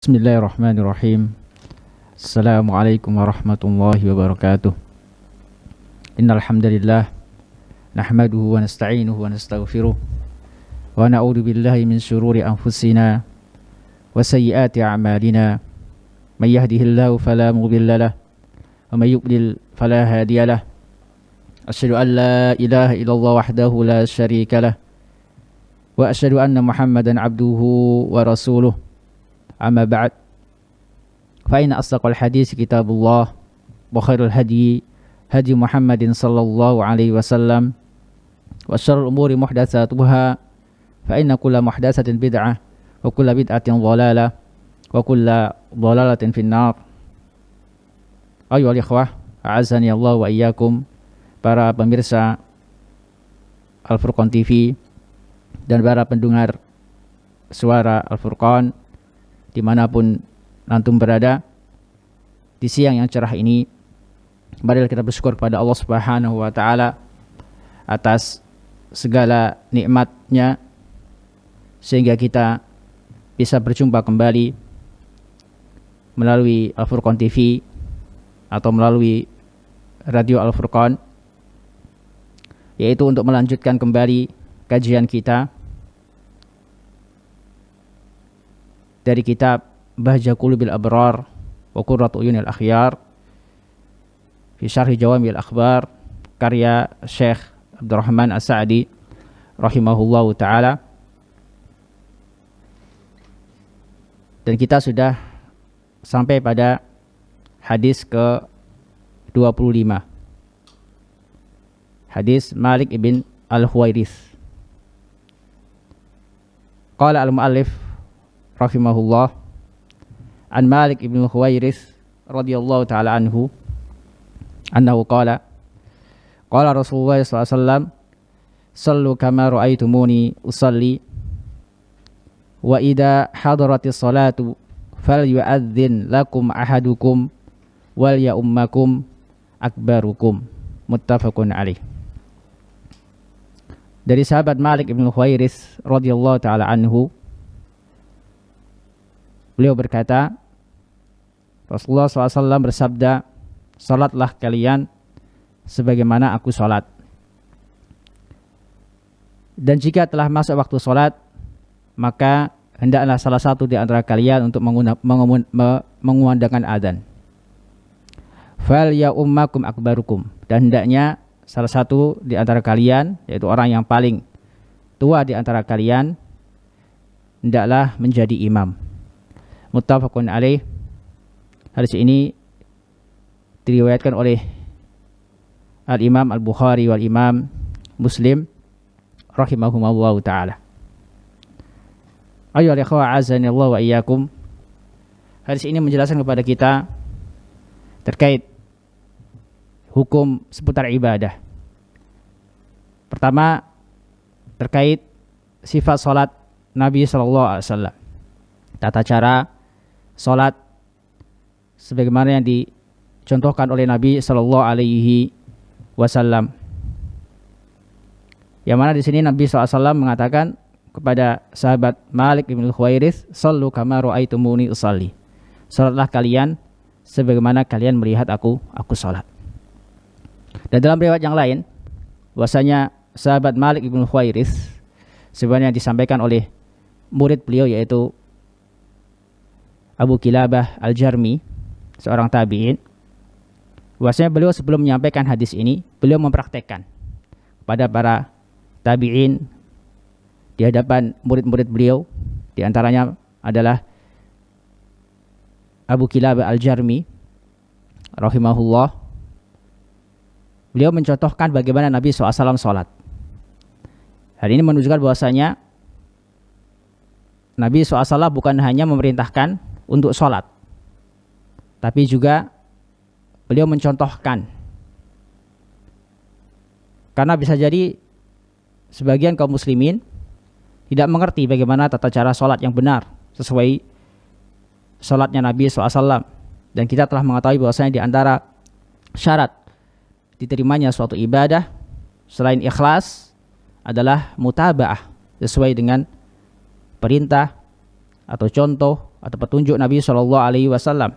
Bismillahirrahmanirrahim. Assalamualaikum warahmatullahi wabarakatuh. Innal hamdalillah nahmaduhu wa nasta'inuhu wa nastaghfiruh wa na'udzu billahi min shururi anfusina wa sayyiati a'malina. May yahdihillahu fala mudilla lahu wa may yudlil fala hadiya lahu. Asyhadu an la ilaha illallah wahdahu la syarika lahu wa asyhadu anna Muhammadan abduhu wa rasuluh. Amma ba'd, fa inna asdaqal hadis kitabullah wa khairul hadi Muhammadin sallallahu alaihi wasallam wa syarrul umuri muhdatsatuha fa inna kulla muhdatsatin bid'ah wa kulla bid'atin dhalalah wa kulla dhalalatin finnar. Ayyuhal ikhwah, a'azzani Allah wa iyyakum, para pemirsa Al-Furqan TV dan para pendengar suara Al-Furqan dimanapun antum berada di siang yang cerah ini. Marilah kita bersyukur kepada Allah Subhanahu wa Ta'ala atas segala nikmatnya sehingga kita bisa berjumpa kembali melalui Al-Furqan TV atau melalui Radio Al-Furqan, yaitu untuk melanjutkan kembali kajian kita dari kitab Bahja Qulubil Abrar wa Qurratu Uyunil Akhyar fi Syarhi Jawami'il Akhbar karya Syekh Abdurrahman As-Sa'di rahimahullahu ta'ala. Dan kita sudah sampai pada hadis ke-25, hadis Malik ibn Al-Huwairits. Qala al-muallif rahimahullah an Malik ibn Al-Huwairits radhiyallahu ta'ala anhu annahu qala Rasulullah sallallahu alaihi wasallam sallu kama ra'aitumuni usalli wa idza hadaratis salatu falyu'adzin lakum ahadukum wal ya'ummakum akbarukum. Muttafaqun alaih. Dari sahabat Malik ibn Al-Huwairits radhiyallahu ta'ala anhu, beliau berkata, Rasulullah SAW bersabda, salatlah kalian sebagaimana aku salat. Dan jika telah masuk waktu salat, maka hendaklah salah satu di antara kalian untuk mengumandangkan adzan. Fal ya ummakum akbarukum, dan hendaknya salah satu di antara kalian, yaitu orang yang paling tua di antara kalian, hendaklah menjadi imam. Muttafaqun alaih. Hadis ini diriwayatkan oleh Al-Imam Al-Bukhari wal Imam Muslim rahimahumullahu ta'ala. Ayyuhal ikhwah, a'azzani Allah wa iyyakum. Hadis ini menjelaskan kepada kita terkait hukum seputar ibadah. Pertama, terkait sifat salat Nabi sallallahu alaihi wasallam. Tata cara salat sebagaimana yang dicontohkan oleh Nabi sallallahu alaihi wasallam. Yang mana di sini Nabi sallallahu alaihi wasallam mengatakan kepada sahabat Malik bin Al-Huwairits, "Shallu kama ra'aitumuni usalli." Salatlah kalian sebagaimana kalian melihat aku salat. Dan dalam riwayat yang lain, bahwasanya sahabat Malik bin Al-Huwairits sebenarnya disampaikan oleh murid beliau, yaitu Abu Kilabah Al-Jarmi, seorang tabi'in, bahwasanya beliau sebelum menyampaikan hadis ini, beliau mempraktekkan kepada para tabi'in di hadapan murid-murid beliau. Di antaranya adalah Abu Kilabah Al-Jarmi rahimahullah. Beliau mencontohkan bagaimana Nabi SAW sholat. Hal ini menunjukkan bahwasanya Nabi SAW bukan hanya memerintahkan untuk sholat, tapi juga beliau mencontohkan. Karena bisa jadi sebagian kaum muslimin tidak mengerti bagaimana tata cara sholat yang benar sesuai sholatnya Nabi SAW. Dan kita telah mengetahui bahwasanya di antara syarat diterimanya suatu ibadah selain ikhlas adalah mutaba'ah, sesuai dengan perintah atau contoh atau petunjuk Nabi Shallallahu Alaihi Wasallam.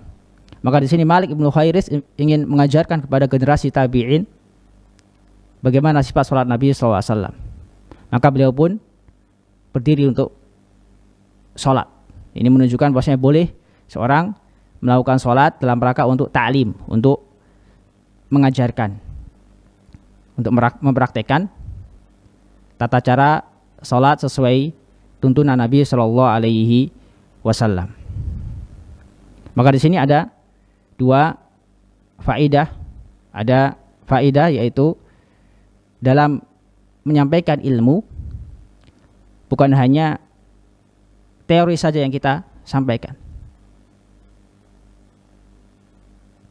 Maka di sini Malik ibn Huwairis ingin mengajarkan kepada generasi tabi'in bagaimana sifat sholat Nabi Shallallahu Alaihi Wasallam. Maka beliau pun berdiri untuk sholat. Ini menunjukkan bahwasanya boleh seorang melakukan sholat dalam rangka untuk ta'lim, untuk mengajarkan, untuk mempraktekkan tata cara sholat sesuai tuntunan Nabi Shallallahu Alaihi Wasallam. Maka di sini ada dua faidah. Ada faidah yaitu dalam menyampaikan ilmu bukan hanya teori saja yang kita sampaikan.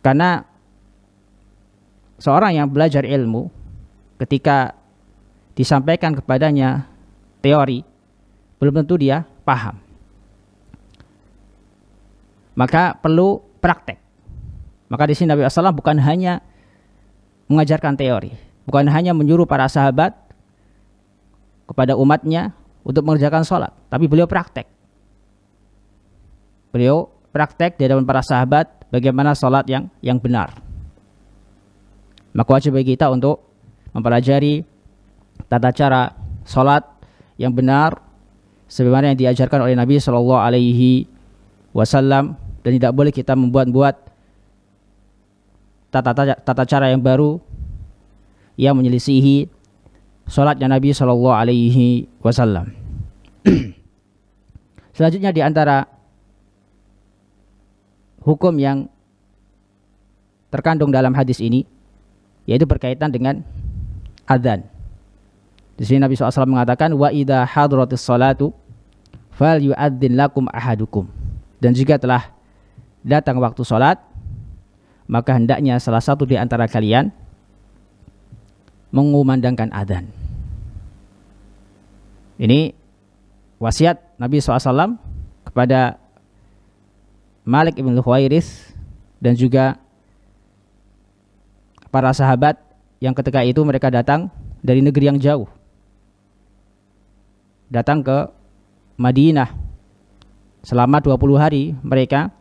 Karena seorang yang belajar ilmu ketika disampaikan kepadanya teori belum tentu dia paham. Maka perlu praktek. Maka di sini Nabi SAW bukan hanya mengajarkan teori, bukan hanya menyuruh para sahabat kepada umatnya untuk mengerjakan sholat, tapi beliau praktek. Beliau praktek di hadapan para sahabat bagaimana sholat yang benar. Maka wajib bagi kita untuk mempelajari tata cara sholat yang benar sebagaimana yang diajarkan oleh Nabi Shallallahu Alaihi Wasallam, dan tidak boleh kita membuat tata cara yang baru yang menyelisihi sholatnya Nabi Shallallahu Alaihi Wasallam. Selanjutnya di antara hukum yang terkandung dalam hadis ini yaitu berkaitan dengan adzan. Di sini Nabi SAW mengatakan wa idza hadratis salatu fal yu'adzin lakum ahadukum. Dan jika telah datang waktu sholat, maka hendaknya salah satu di antara kalian mengumandangkan adzan. Ini wasiat Nabi SAW kepada Malik ibn Huwairis dan juga para sahabat yang ketika itu mereka datang dari negeri yang jauh, datang ke Madinah. Selama 20 hari mereka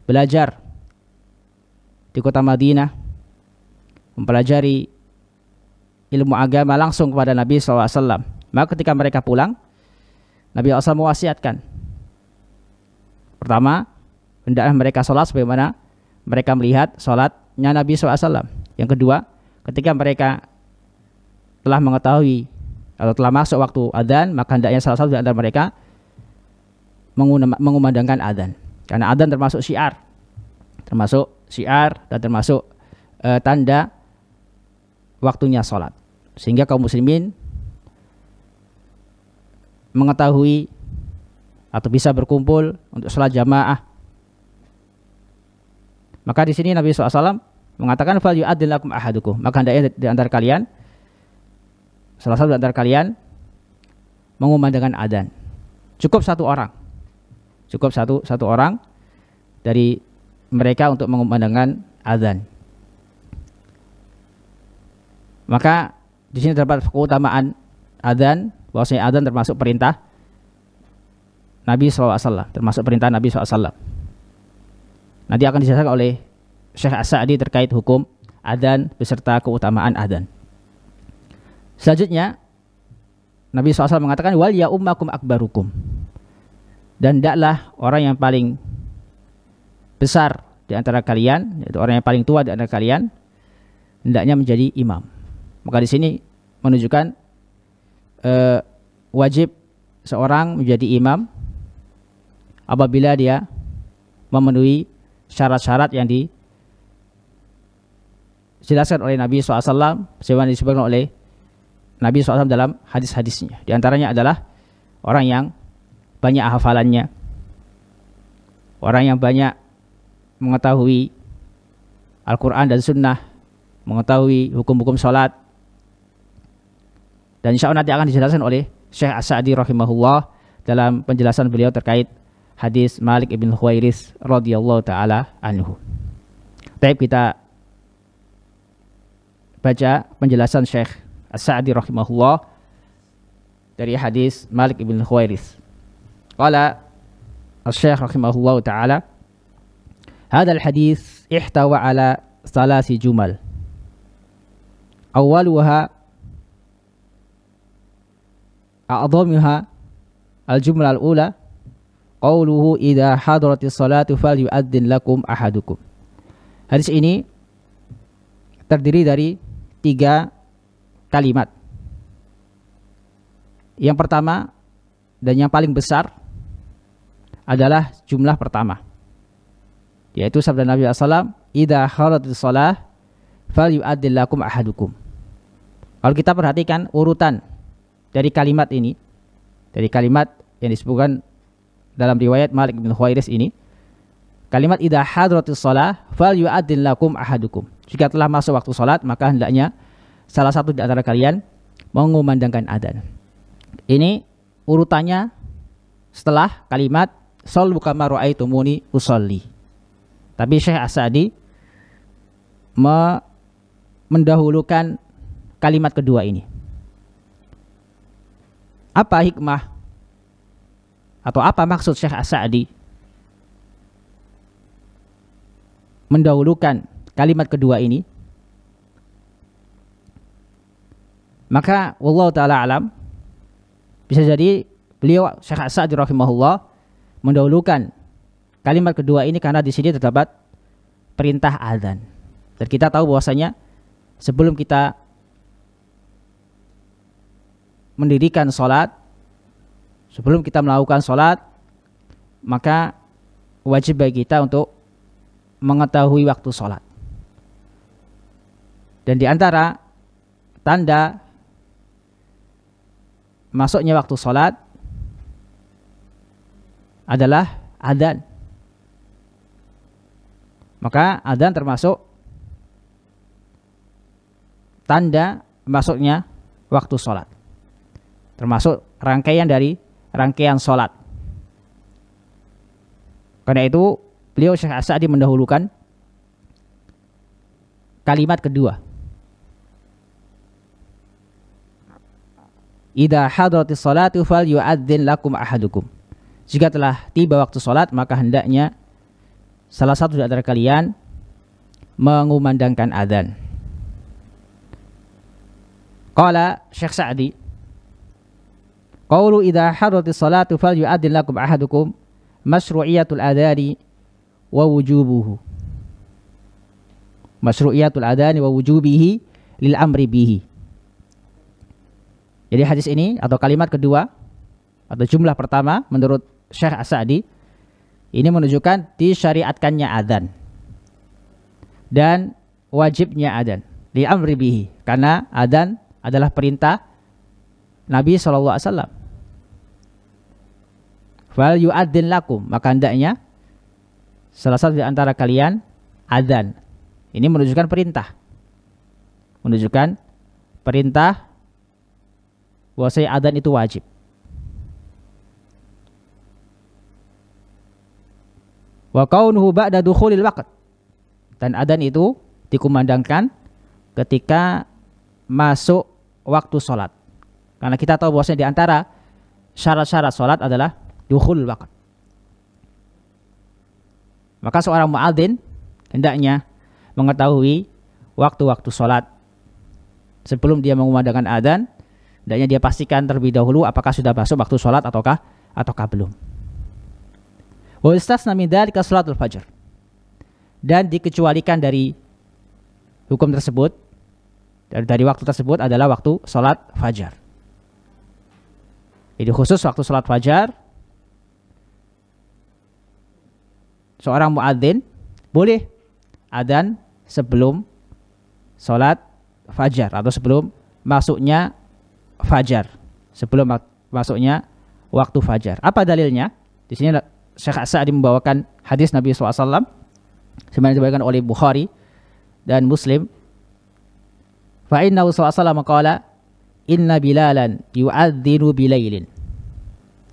belajar di kota Madinah, mempelajari ilmu agama langsung kepada Nabi SAW. Maka ketika mereka pulang, Nabi SAW mewasiatkan, pertama, hendaklah mereka sholat sebagaimana mereka melihat sholatnya Nabi SAW. Yang kedua, ketika mereka telah mengetahui atau telah masuk waktu adzan, maka hendaknya salah satu di antara mereka mengumandangkan adzan. Karena adzan termasuk syiar dan termasuk tanda waktunya sholat, sehingga kaum muslimin mengetahui atau bisa berkumpul untuk sholat jamaah. Maka di sini Nabi SAW mengatakan fal yu'adzin lakum ahadukum, maka hendaknya di antara kalian, salah satu di antara kalian mengumandangkan adzan. Cukup satu orang dari mereka untuk mengumandangkan adzan. Maka di sini terdapat keutamaan adzan, bahwasanya adzan termasuk perintah Nabi SAW, termasuk perintah Nabi SAW. Nanti akan dijelaskan oleh Syekh As-Sa'di terkait hukum adzan beserta keutamaan adzan. Selanjutnya Nabi SAW mengatakan wal ya ummakum akbarukum, dan hendaklah orang yang paling besar di antara kalian, yaitu orang yang paling tua di antara kalian, hendaknya menjadi imam. Maka di sini menunjukkan wajib seorang menjadi imam apabila dia memenuhi syarat-syarat yang dijelaskan oleh Nabi SAW, sebagaimana disebutkan oleh Nabi SAW dalam hadis-hadisnya. Di antaranya adalah orang yang banyak hafalannya, orang yang banyak mengetahui Al-Quran dan Sunnah, mengetahui hukum-hukum sholat. Dan insya Allah nanti akan dijelaskan oleh Syekh As-Sa'di rahimahullah dalam penjelasan beliau terkait hadis Malik ibn Huwairis radhiyallahu ta'ala anhu. Baik, kita baca penjelasan Syekh As-Sa'di rahimahullah dari hadis Malik ibn Huwairis. Qala Asy-Syaikh rahimahullah taala, hadzal hadits ihtawa ala salasi jumal. Awwaluha a'dhamuha al-jumlah al-ula qauluhu idza hadaratis salatu falyu'adzin lakum ahadukum. Hadis ini terdiri dari 3 kalimat. Yang pertama dan yang paling besar adalah jumlah pertama, yaitu sabda Nabi SAW, idza hadaratis shalah falyu'adzin lakum ahadukum. Kalau kita perhatikan urutan dari kalimat ini, dari kalimat yang disebutkan dalam riwayat Malik bin Khuwairis ini, kalimat idza hadratis shalah falyu'adzin lakum ahadukum. Jika telah masuk waktu salat, maka hendaknya salah satu di antara kalian mengumandangkan adzan. Ini urutannya setelah kalimat shallu kama ra'aitumuni usolli. Tapi Syekh As-Sa'di mendahulukan kalimat kedua ini. Apa hikmah atau apa maksud Syekh As-Sa'di mendahulukan kalimat kedua ini? Maka wallahu ta'ala alam, bisa jadi beliau Syekh As-Sa'di rahimahullah mendahulukan kalimat kedua ini karena di sini terdapat perintah adzan. Dan kita tahu bahwasanya sebelum kita mendirikan sholat, sebelum kita melakukan sholat, maka wajib bagi kita untuk mengetahui waktu sholat. Dan di antara tanda masuknya waktu sholat adalah adzan. Maka adzan termasuk tanda masuknya waktu sholat, termasuk rangkaian dari rangkaian sholat. Karena itu beliau Syekh As-Sa'di mendahulukan kalimat kedua, idza hadratis salatu falyu'adzin lakum ahadukum. Jika telah tiba waktu sholat, maka hendaknya salah satu di antara kalian mengumandangkan adzan. Qala Syekh Sa'di, qaulu idza hadratis salatu falyu'adzin lakum ahadukum masyru'iyatul adzani wa wujubuhu. Masyru'iyatul adzani wa wujubihi lil amri bihi. Jadi hadis ini atau kalimat kedua atau jumlah pertama menurut Syekh As-Sa'di ini menunjukkan disyariatkannya adzan dan wajibnya adzan li amri bihi, karena adzan adalah perintah Nabi SAW. Fal yu'adzin lakum, maka hendaknya salah satu di antara kalian adzan. Ini menunjukkan perintah, menunjukkan perintah bahwasanya adzan itu wajib. Wa kaunuhu ba'da dukhulil waqt, dan adzan itu dikumandangkan ketika masuk waktu sholat. Karena kita tahu bahwasanya di antara syarat-syarat sholat adalah dukhul waqt. Maka seorang muadzin hendaknya mengetahui waktu-waktu sholat sebelum dia mengumandangkan adzan. Hendaknya dia pastikan terlebih dahulu apakah sudah masuk waktu sholat ataukah belum. Wa istasna min dzalika sholatul fajr, dan dikecualikan dari hukum tersebut, dari waktu tersebut adalah waktu sholat fajar. Jadi khusus waktu sholat fajar, seorang muadzin boleh adzan sebelum sholat fajar atau sebelum masuknya fajar, sebelum masuknya waktu fajar. Apa dalilnya? Di sini Syekh As-Sa'di membawakan hadis Nabi SAW sebagaimana dibawakan oleh Bukhari dan Muslim. Fa inna sallallahu qala inna bilalan yu'adzinu bilailin.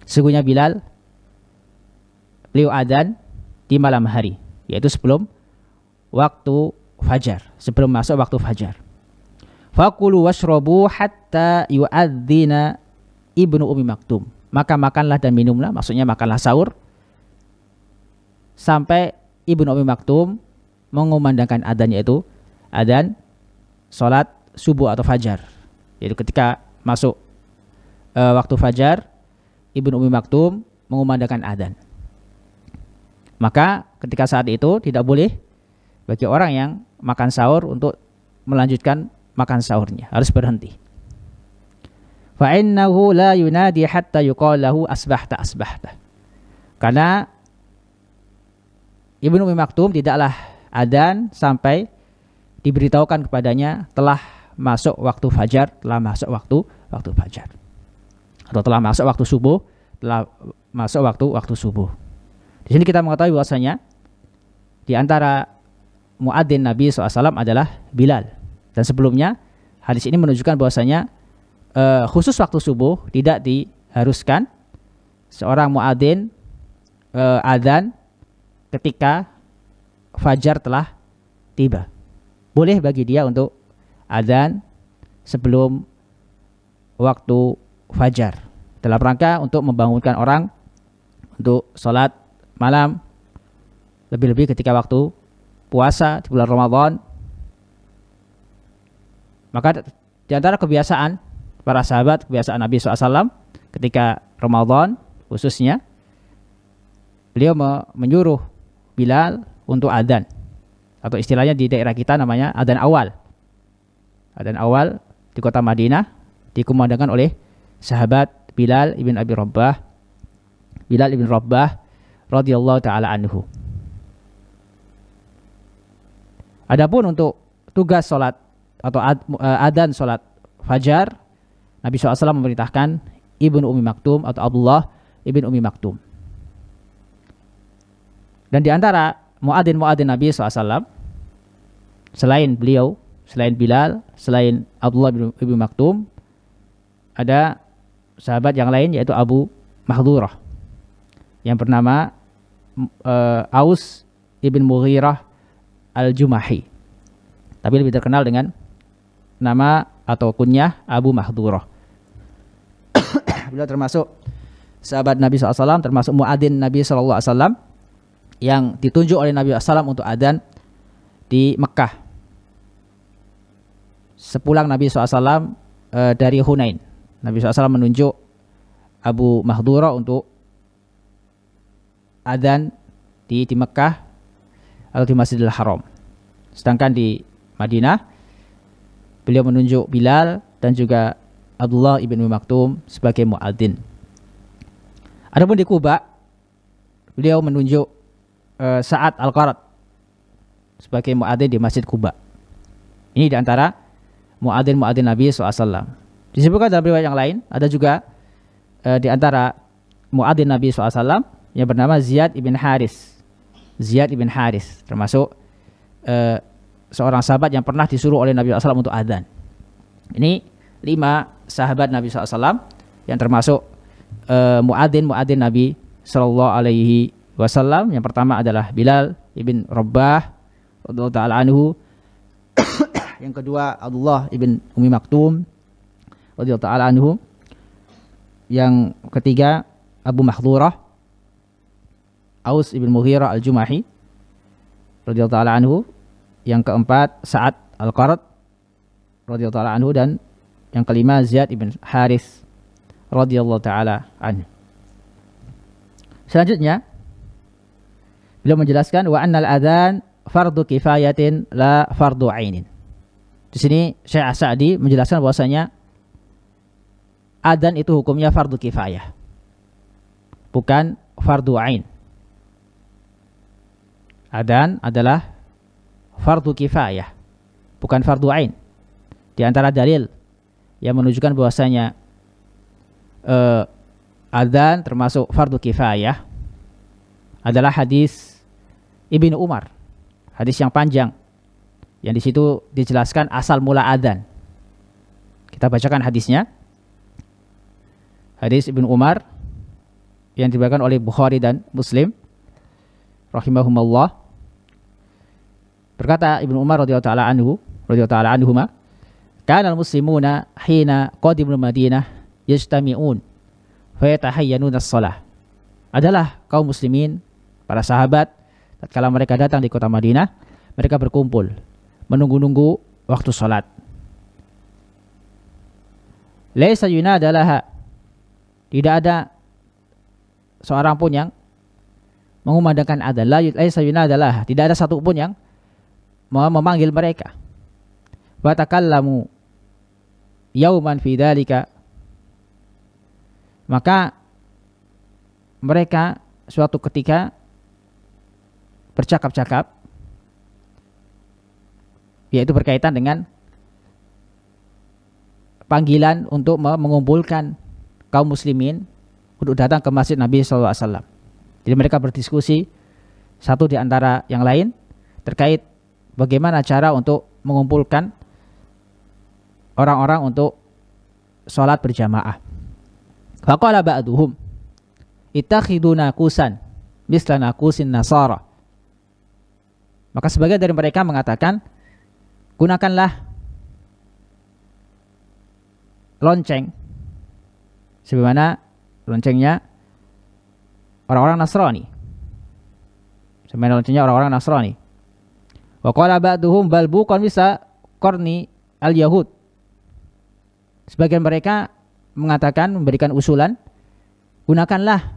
Sesungguhnya Bilal beliau adzan di malam hari, yaitu sebelum waktu fajar, sebelum masuk waktu fajar. Fakulu washrabu hatta yu'adzina ibnu Ummi Maktum. Maka makanlah dan minumlah, maksudnya makanlah sahur sampai Ibnu Ummi Maktum mengumandangkan adzan, yaitu adzan sholat subuh atau fajar. Yaitu ketika masuk waktu fajar, Ibnu Ummi Maktum mengumandangkan adzan. Maka ketika saat itu tidak boleh bagi orang yang makan sahur untuk melanjutkan makan sahurnya, harus berhenti. Fa innahu la yunadi hatta yuqal lahu asbahta asbahta. Karena Ibnu Ummi Maktum tidaklah adzan sampai diberitahukan kepadanya telah masuk waktu fajar, telah masuk waktu fajar. Atau telah masuk waktu subuh, telah masuk waktu subuh. Di sini kita mengetahui bahwasanya di antara muadzin Nabi SAW adalah Bilal. Dan sebelumnya hadis ini menunjukkan bahwasanya khusus waktu subuh tidak diharuskan seorang muadzin adzan ketika fajar telah tiba. Boleh bagi dia untuk adzan sebelum waktu fajar dalam rangka untuk membangunkan orang untuk sholat malam, lebih-lebih ketika waktu puasa di bulan Ramadan. Maka di antara kebiasaan para sahabat, kebiasaan Nabi SAW ketika Ramadan khususnya, beliau menyuruh Bilal untuk adzan, atau istilahnya di daerah kita namanya adzan awal. Adzan awal di kota Madinah dikumandangkan oleh sahabat Bilal ibn Abi Rabah, Bilal ibn Rabah radhiyallahu taala anhu. Adapun untuk tugas sholat atau adzan sholat fajar, Nabi SAW memerintahkan Ibnu Ummi Maktum atau Abdullah ibn Ummi Maktum. Dan di antara muadzin Nabi SAW, selain beliau, selain Bilal, selain Abdullah bin Ummi Maktum, ada sahabat yang lain yaitu Abu Mahdurah yang bernama Aus ibn Mughirah al-Jumahi, tapi lebih terkenal dengan nama atau kunyah Abu Mahdurah. Beliau termasuk sahabat Nabi SAW, termasuk muadzin Nabi SAW yang ditunjuk oleh Nabi SAW untuk adzan di Mekah sepulang Nabi SAW dari Hunain. Nabi SAW menunjuk Abu Mahdurah untuk adzan di Mekah atau di Masjidil Haram. Sedangkan di Madinah beliau menunjuk Bilal dan juga Abdullah ibn Ummi Maktum sebagai muadzin. Adapun di Kuba beliau menunjuk Sa'ad Al-Qarat sebagai muadzin di Masjid Kuba. Ini di antara muadzin Nabi SAW. Disebutkan dalam riwayat yang lain ada juga di antara muadzin Nabi SAW yang bernama Ziyad ibn Haris. Ziyad ibn Haris termasuk seorang sahabat yang pernah disuruh oleh Nabi SAW untuk adzan. Ini 5 sahabat Nabi SAW yang termasuk muadzin Nabi Sallallahu Alaihi Wasallam. Yang pertama adalah Bilal ibn Rabah radhiyallahu taala anhu. Yang kedua Abdullah ibn Ummi Maktum radhiyallahu taala anhu. Yang ketiga Abu Mahdurah Aus ibn Mughirah al-Jumahi radhiyallahu taala anhu. Yang keempat Sa'ad Al-Qarat radhiyallahu taala anhu, dan yang kelima Ziyad ibn Haris radhiyallahu taala anhu. Selanjutnya beliau menjelaskan wa annal adzan fardu kifayatin la fardu ainin. Di sini Syekh As-Sa'di menjelaskan bahwasanya adzan itu hukumnya fardu kifayah, bukan fardu ain. Adzan adalah fardu kifayah, bukan fardu ain. Di antara dalil yang menunjukkan bahwasanya adzan termasuk fardu kifayah adalah hadis Ibnu Umar, hadis yang panjang, yang di situ dijelaskan asal mula adzan. Kita bacakan hadisnya. Hadis Ibnu Umar yang diriwayatkan oleh Bukhari dan Muslim rahimahumallah. Berkata Ibnu Umar radhiyallahu taala anhuma, "Kana al-muslimuna hina qadimul Madinah yajtami'un fa yatahayyanuna as-shalah." Adalah kaum muslimin, para sahabat tatkala mereka datang di kota Madinah, mereka berkumpul menunggu-nunggu waktu sholat. Laisa yunada laha, tidak ada seorang pun yang mengumandangkan adzan. Laisa yunada laha, tidak ada satu pun yang memanggil mereka. Wa takallamu yauman fi dzalika, maka mereka suatu ketika bercakap-cakap, yaitu berkaitan dengan panggilan untuk mengumpulkan kaum muslimin untuk datang ke masjid Nabi SAW. Jadi mereka berdiskusi satu di antara yang lain terkait bagaimana cara untuk mengumpulkan orang-orang untuk sholat berjamaah. Faqala ba'duhum ittakhidhu naqusan misla naqusin nasara. Maka sebagian dari mereka mengatakan, gunakanlah lonceng sebagaimana loncengnya orang-orang Nasrani. Sebagaimana loncengnya orang-orang Nasrani. Wa qala ba'duhum bal buqan bisa qarni al-yahud. Sebagian mereka mengatakan, memberikan usulan, gunakanlah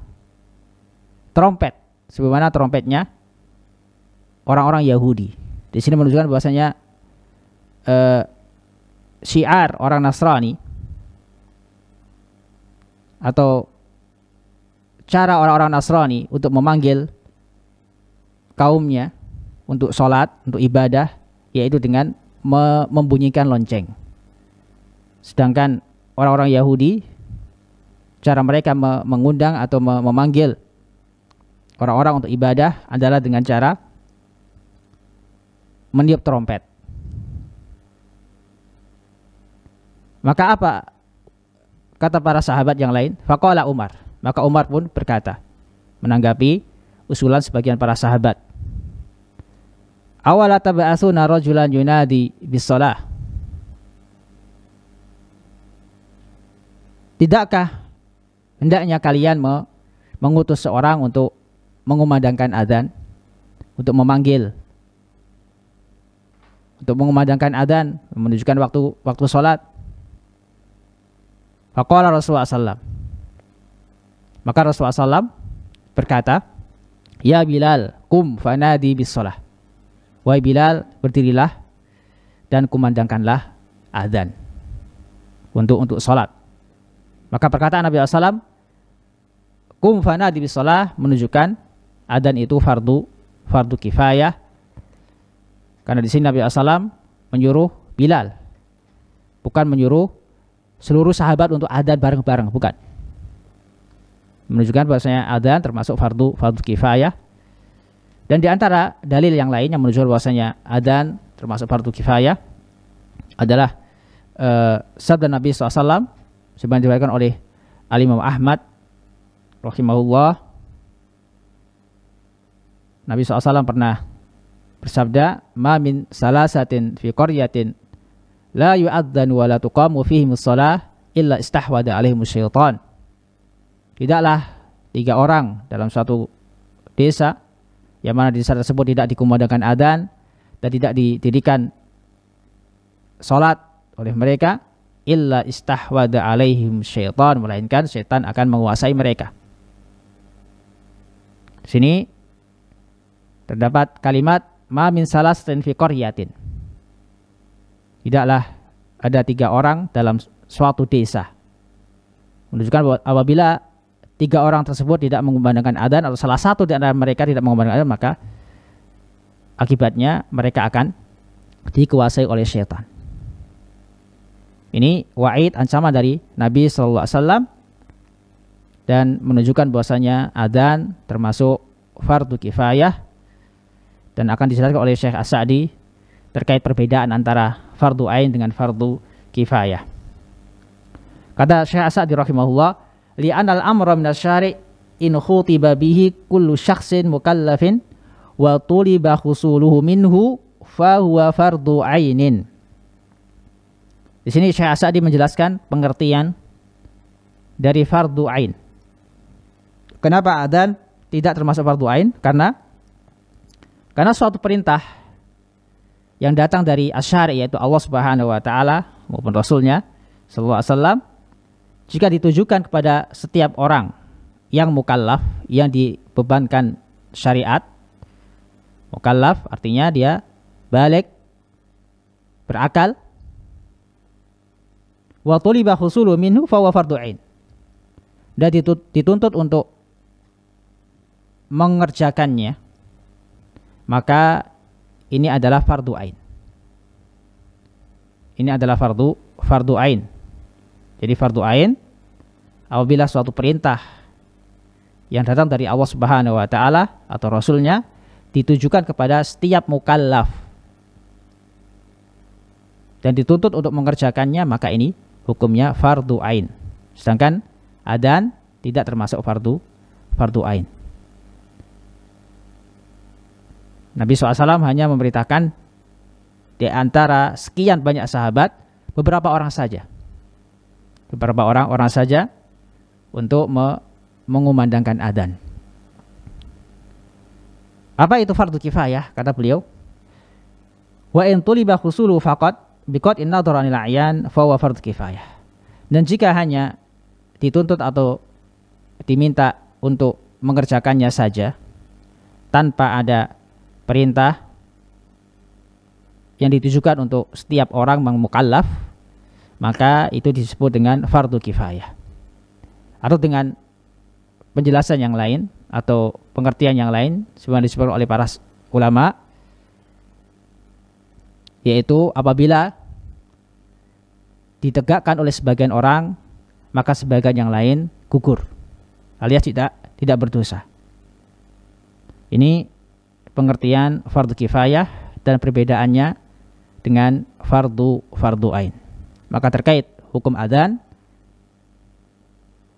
trompet sebagaimana trompetnya orang-orang Yahudi. Di sini menunjukkan bahwasanya syiar orang Nasrani atau cara orang-orang Nasrani untuk memanggil kaumnya untuk sholat, untuk ibadah, yaitu dengan membunyikan lonceng. Sedangkan orang-orang Yahudi, cara mereka mengundang atau memanggil orang-orang untuk ibadah adalah dengan cara meniup trompet. Maka apa kata para sahabat yang lain? Faqala Umar. Maka Umar pun berkata, menanggapi usulan sebagian para sahabat, awala taba'atsuna rajulan yunadi bis-shalah. Tidakkah hendaknya kalian mengutus seorang untuk mengumandangkan adzan, untuk mengumandangkan adzan, menunjukkan waktu salat. Faqala Rasulullah sallallahu. Maka Rasulullah sallallahu berkata, ya Bilal, kum fanadi bis-shalah. Wahai Bilal, berdirilah dan kumandangkanlah adzan untuk salat. Maka perkataan Nabi SAW, kum fanadi bis-shalah, menunjukkan adzan itu fardu kifayah. Karena di sini Nabi SAW menyuruh Bilal, bukan menyuruh seluruh sahabat untuk adzan bareng-bareng, bukan. Menunjukkan bahwasanya adzan termasuk fardu kifayah. Dan di antara dalil yang lain yang menunjukkan bahwasanya adzan termasuk fardu kifayah adalah sabda Nabi SAW sebagaimana diriwayatkan oleh Al-Imam Ahmad rahimahullah. Nabi SAW pernah bersabda, ma min salasatin fi qaryatin la yu'adzan wa la tuqamu fihimus shalah illa istahwada alaihimus syaitan. Tidaklah 3 orang dalam suatu desa yang mana di desa tersebut tidak dikumandangkan adzan dan tidak didirikan salat oleh mereka, illa istahwada alaihim syaitan, melainkan syaitan akan menguasai mereka. Di sini terdapat kalimat ma min salasatin fi qaryatin. Tidaklah ada 3 orang dalam suatu desa. Menunjukkan bahwa apabila 3 orang tersebut tidak mengumandangkan adzan atau salah satu di antara mereka tidak mengumandangkan adzan, maka akibatnya mereka akan dikuasai oleh syaitan. Ini wa'id, ancaman dari Nabi SAW, dan menunjukkan bahwasanya adzan termasuk fardu kifayah, dan akan dijelaskan oleh Syekh As-Sa'di terkait perbedaan antara fardu ain dengan fardu kifayah. Kata Syekh As-Sa'di rahimahullah, li'anal amra minasyari' in khutiba bihi kullu syakhsin mukallafin wa tuliba khusuluhu minhu fa huwa fardu ainin. Di sini Syekh As-Sa'di menjelaskan pengertian dari fardu ain. Kenapa adzan tidak termasuk fardu ain? Karena Karena suatu perintah yang datang dari asyari, yaitu Allah Subhanahu wa taala maupun Rasulnya sallallahu alaihi wasallam, jika ditujukan kepada setiap orang yang mukallaf, yang dibebankan syariat. Mukallaf artinya dia balik, berakal. Wa tuliba husulu minhu fa huwa fardhu ain. Dan dituntut untuk mengerjakannya, maka ini adalah fardu ain. Ini adalah fardu ain. Jadi fardu ain apabila suatu perintah yang datang dari Allah Subhanahu wa taala atau Rasulnya ditujukan kepada setiap mukallaf dan dituntut untuk mengerjakannya, maka ini hukumnya fardu ain. Sedangkan adzan tidak termasuk fardu ain. Nabi SAW hanya memberitakan di antara sekian banyak sahabat beberapa orang saja. Beberapa orang saja untuk mengumandangkan adzan. Apa itu fardu kifayah? Kata beliau, wa in tuliba husulu faqat biqad inna dharanil a'yan fa huwa fardu kifayah. Dan jika hanya dituntut atau diminta untuk mengerjakannya saja tanpa ada perintah yang ditujukan untuk setiap orang mukallaf, maka itu disebut dengan fardu kifayah. Atau dengan penjelasan yang lain atau pengertian yang lain sebagaimana disebutkan oleh para ulama, yaitu apabila ditegakkan oleh sebagian orang, maka sebagian yang lain gugur alias tidak berdosa. Ini pengertian fardu kifayah dan perbedaannya dengan fardu ain. Maka terkait hukum adzan,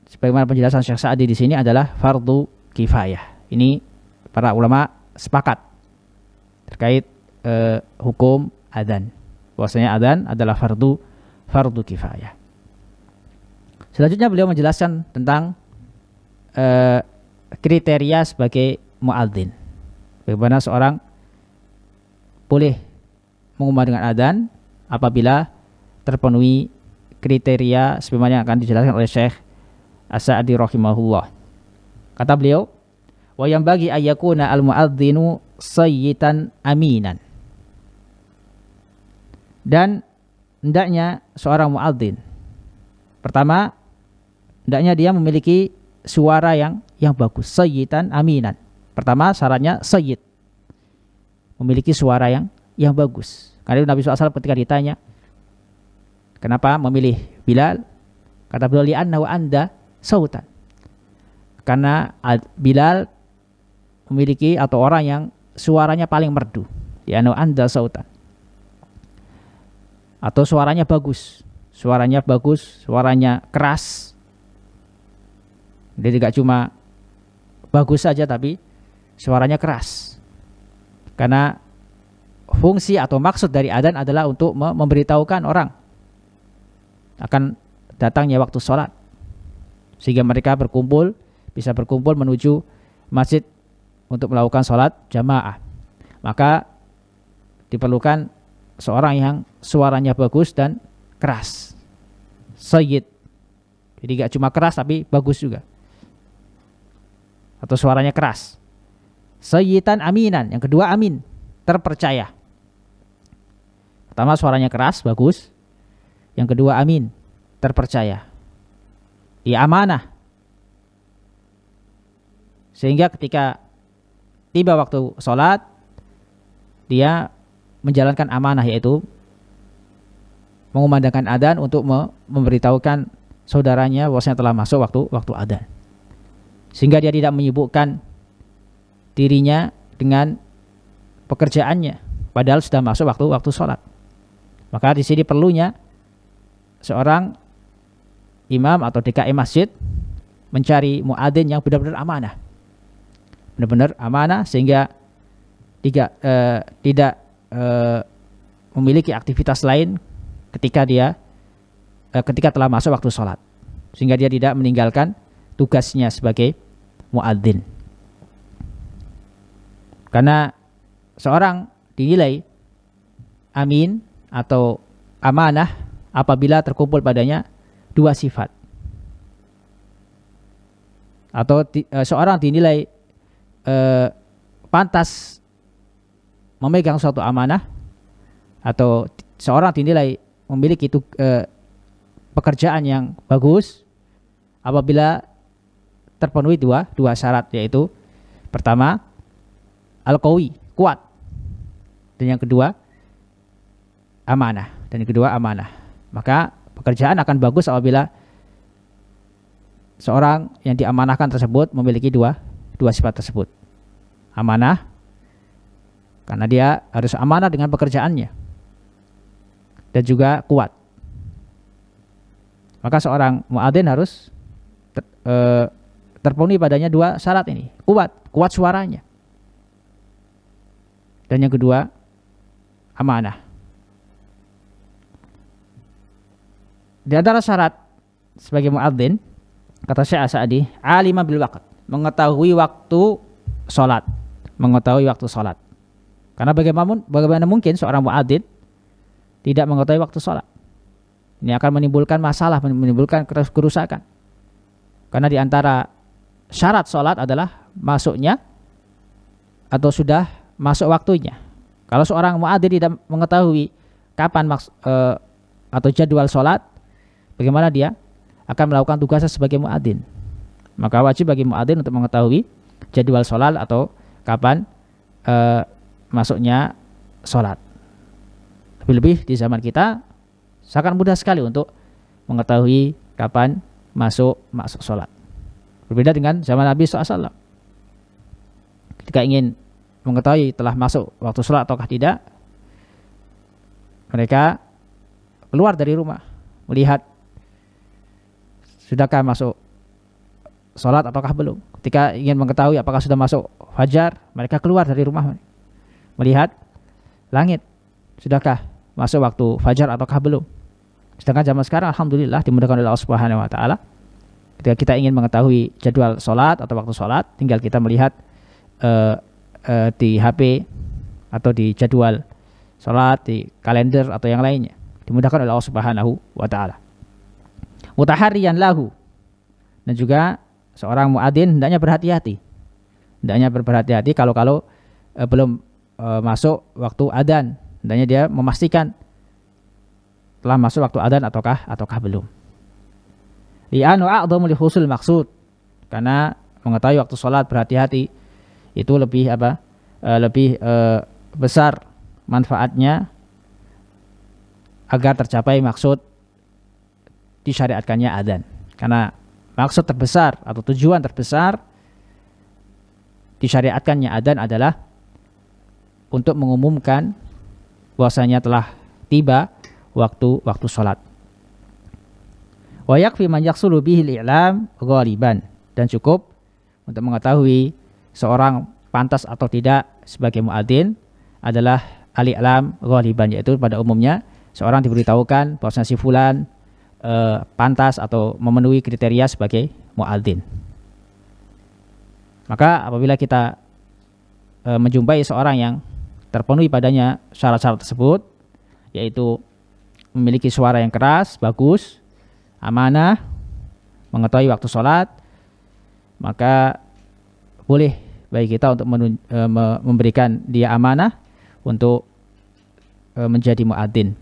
sebagaimana penjelasan Syekh Sa'di di sini adalah fardu kifayah. Ini para ulama sepakat terkait hukum adzan. Bahwasanya adzan adalah fardu kifayah. Selanjutnya beliau menjelaskan tentang kriteria sebagai muadzin. Bagaimana seorang boleh mengumandangkan adzan apabila terpenuhi kriteria sebagaimana yang akan dijelaskan oleh Syekh As-Sa'di rahimahullah. Kata beliau, wa yang bagi ayyakuna al-muadzinu sayyitan aminan. Dan hendaknya seorang muadzin, pertama, hendaknya dia memiliki suara yang bagus, sayyitan aminan. Pertama syaratnya sayyid, memiliki suara yang bagus. Karena Nabi SAW ketika ditanya kenapa memilih Bilal, kata beliau, li'annahu anda sautan, karena Bilal memiliki atau orang yang suaranya paling merdu, li'annahu anda sautan, atau suaranya bagus, suaranya keras. Dia tidak cuma bagus saja tapi suaranya keras. Karena fungsi atau maksud dari adzan adalah untuk memberitahukan orang akan datangnya waktu sholat, sehingga mereka bisa berkumpul menuju masjid untuk melakukan sholat jamaah. Maka diperlukan seorang yang suaranya bagus dan keras, sayyid. Jadi gak cuma keras tapi bagus juga, atau suaranya keras. Sayyitan aminan, yang kedua amin, terpercaya. Pertama suaranya keras, bagus. Yang kedua amin, terpercaya. Dia amanah, sehingga ketika tiba waktu sholat dia menjalankan amanah, yaitu mengumandangkan adzan untuk memberitahukan saudaranya bahwasanya telah masuk waktu adzan, sehingga dia tidak menyibukkan dirinya dengan pekerjaannya padahal sudah masuk waktu sholat. Maka di sini perlunya seorang imam atau DKI masjid mencari muadzin yang benar-benar amanah, sehingga tidak memiliki aktivitas lain ketika telah masuk waktu sholat, sehingga dia tidak meninggalkan tugasnya sebagai muadzin. Karena seorang dinilai amin atau amanah apabila terkumpul padanya dua sifat. Atau seorang dinilai pantas memegang suatu amanah, atau seorang dinilai memiliki pekerjaan yang bagus apabila terpenuhi dua syarat, yaitu pertama al-qawi, kuat, dan yang kedua amanah, maka pekerjaan akan bagus apabila seorang yang diamanahkan tersebut memiliki dua sifat tersebut. Amanah karena dia harus amanah dengan pekerjaannya, dan juga kuat. Maka seorang muadzin harus terpenuhi padanya dua syarat ini. Kuat suaranya. Dan yang kedua, amanah. Di antara syarat sebagai muadzin, kata Syekh As-Sa'di, alima bil waqt, mengetahui waktu salat. Karena bagaimana mungkin seorang muadzin tidak mengetahui waktu salat? Ini akan menimbulkan masalah, menimbulkan kerusakan. Karena di antara syarat salat adalah masuknya atau sudah masuk waktunya. Kalau seorang muadzin tidak mengetahui kapan atau jadwal salat, bagaimana dia akan melakukan tugasnya sebagai muadzin? Maka wajib bagi muadzin untuk mengetahui jadwal salat atau kapan masuknya salat. Lebih-lebih di zaman kita sangat mudah sekali untuk mengetahui kapan masuk salat. Berbeda dengan zaman Nabi SAW. Ketika ingin mengetahui telah masuk waktu salat ataukah tidak, mereka keluar dari rumah melihat sudahkah masuk salat ataukah belum. Ketika ingin mengetahui apakah sudah masuk fajar, mereka keluar dari rumah melihat langit, sudahkah masuk waktu fajar ataukah belum. Sedangkan zaman sekarang alhamdulillah dimudahkan oleh Allah Subhanahu wa taala. Ketika kita ingin mengetahui jadwal salat atau waktu salat, tinggal kita melihat di HP atau di jadwal salat, di kalender atau yang lainnya. Dimudahkan oleh Allah Subhanahu wa taala. Mutahariyan lahu, dan juga seorang muadzin hendaknya berhati-hati. Kalau belum masuk waktu adzan, hendaknya dia memastikan telah masuk waktu adzan ataukah belum. Li'anu a'dhamu li husul maksud, karena mengetahui waktu salat, berhati-hati itu lebih besar manfaatnya agar tercapai maksud disyariatkannya adzan. Karena maksud terbesar atau tujuan terbesar disyariatkannya adzan adalah untuk mengumumkan bahwasanya telah tiba waktu salat. Wa yakfi man yaksulu bihil i'lam ghaliban, dan cukup untuk mengetahui seorang pantas atau tidak sebagai muadzin adalah al-i'lam ghaliban, yaitu pada umumnya seorang diberitahukan bahwasanya si fulan pantas atau memenuhi kriteria sebagai muadzin. Maka apabila kita menjumpai seorang yang terpenuhi padanya syarat-syarat tersebut, yaitu memiliki suara yang keras, bagus, amanah, mengetahui waktu sholat, maka boleh bagi kita untuk memberikan dia amanah untuk menjadi muadzin.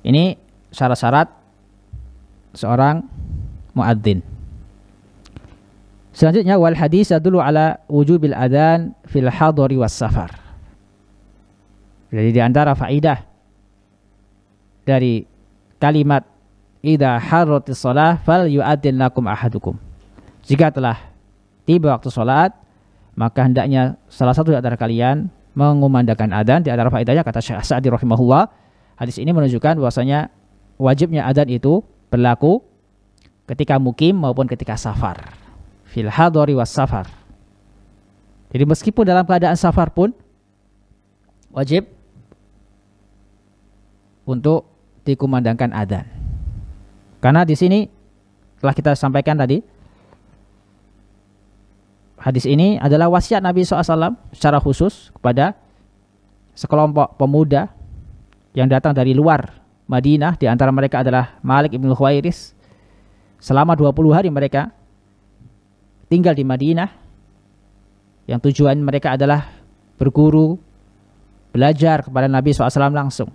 Ini syarat-syarat seorang muadzin. Selanjutnya, wal hadis yadullu ala wujubil adzan fil hadari was safar. Jadi di antara faidah dari kalimat idza haratis shalah fal yu'adzin lakum ahadukum. Jika telah tiba waktu salat, maka hendaknya salah satu di antara kalian mengumandangkan adzan. Di antara faedahnya, kata Syekh As-Sa'di rahimahullah, hadis ini menunjukkan bahwasanya wajibnya adzan itu berlaku ketika mukim maupun ketika safar. Fil hadari was safar. Jadi meskipun dalam keadaan safar pun wajib untuk dikumandangkan adzan. Karena di sini telah kita sampaikan tadi, hadis ini adalah wasiat Nabi SAW secara khusus kepada sekelompok pemuda yang datang dari luar Madinah. Di antara mereka adalah Malik ibn Khuwairis. Selama 20 hari mereka tinggal di Madinah, yang tujuan mereka adalah berguru, belajar kepada Nabi SAW langsung.